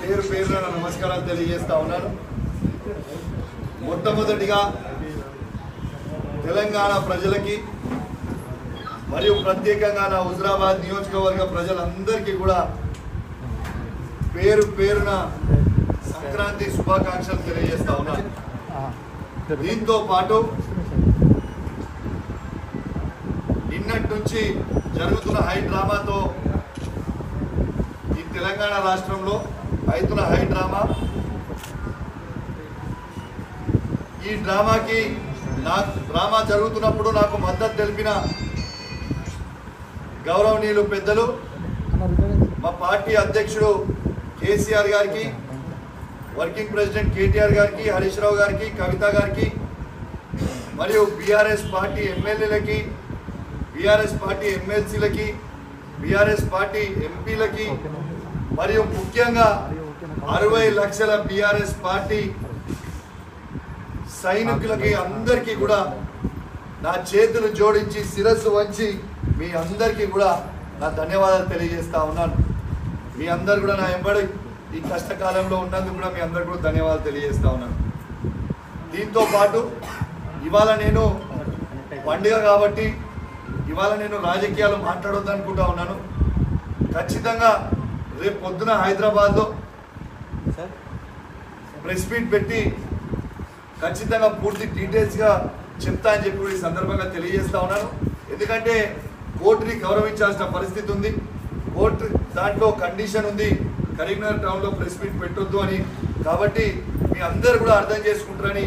పేరు పేరున నమస్కారాలు తెలియజేస్తా ఉన్నాను. మొట్టమొదటిగా తెలంగాణ ప్రజలకి మరియు ప్రత్యేకంగా నా హుజరాబాద్ నియోజకవర్గ ప్రజలందరికీ కూడా పేరు పేరున సంక్రాంతి శుభాకాంక్షలు తెలియజేస్తా ఉన్నాను. దీంతో పాటు నిన్నటి నుంచి జరుగుతున్న హై డ్రామాతో ఈ తెలంగాణ రాష్ట్రంలో అవుతున్న హై డ్రామాకి డ్రామా జరుగుతున్నప్పుడు నాకు మద్దతు తెలిపిన గౌరవనీయులు పెద్దలు మా పార్టీ అధ్యక్షుడు కేసీఆర్ గారికి, వర్కింగ్ ప్రెసిడెంట్ కేటీఆర్ గారికి, హరీష్ రావు గారికి, కవిత గారికి మరియు బీఆర్ఎస్ పార్టీ ఎమ్మెల్యేలకి, బీఆర్ఎస్ పార్టీ ఎమ్మెల్సీలకి, బీఆర్ఎస్ పార్టీ ఎంపీలకి మరియు ముఖ్యంగా 60 లక్షల బీఆర్ఎస్ పార్టీ సైనికులకి అందరికీ కూడా నా చేతులు జోడించి శిరస్సు వంచి మీ అందరికీ కూడా నా ధన్యవాదాలు తెలియజేస్తా ఉన్నాను. మీ అందరు కూడా నా ఎంబడి ఈ కష్టకాలంలో ఉన్నందుకు కూడా మీ అందరికీ కూడా ధన్యవాదాలు తెలియజేస్తా ఉన్నాను. దీంతో పాటు ఇవాళ నేను పండుగ కాబట్టి ఇవాళ నేను రాజకీయాలు మాట్లాడొద్దు అనుకుంటా ఉన్నాను. ఖచ్చితంగా రేపు పొద్దున హైదరాబాద్లో ప్రెస్ మీట్ పెట్టి ఖచ్చితంగా పూర్తి డీటెయిల్స్గా చెప్తా అని చెప్పి ఈ సందర్భంగా తెలియజేస్తా ఉన్నాను. ఎందుకంటే కోర్టుని గౌరవించాల్సిన పరిస్థితి ఉంది. కోర్టు దాంట్లో కండిషన్ ఉంది, కరీంనగర్ టౌన్లో ప్రెస్ మీట్ పెట్టొద్దు అని. కాబట్టి మీ అందరు కూడా అర్థం చేసుకుంటారని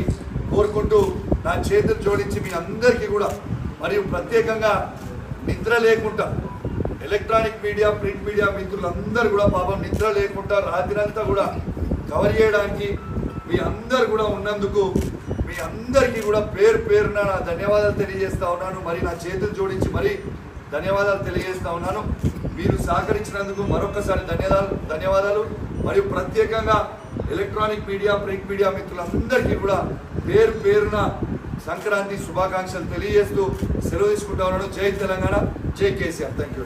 కోరుకుంటూ నా చేతులు జోడించి మీ అందరికీ కూడా మరియు ప్రత్యేకంగా నిద్ర లేకుండా ఎలక్ట్రానిక్ మీడియా, ప్రింట్ మీడియా మిత్రులందరూ కూడా పాపం నిద్ర లేకుండా రాత్రంతా కూడా కవర్ చేయడానికి మీ అందరు కూడా ఉన్నందుకు మీ అందరికీ కూడా పేరు పేరున నా ధన్యవాదాలు తెలియజేస్తా ఉన్నాను. మరి నా చేతులు జోడించి మరి ధన్యవాదాలు తెలియజేస్తా ఉన్నాను. మీరు సహకరించినందుకు మరొకసారి ధన్యవాదాలు. మరియు ప్రత్యేకంగా ఎలక్ట్రానిక్ మీడియా, ప్రింట్ మీడియా మిత్రులందరికీ కూడా పేరు పేరున సంక్రాంతి శుభాకాంక్షలు తెలియజేస్తూ సెలవు తీసుకుంటా ఉన్నాను. జై తెలంగాణ, జై కేసీఆర్. Thank you.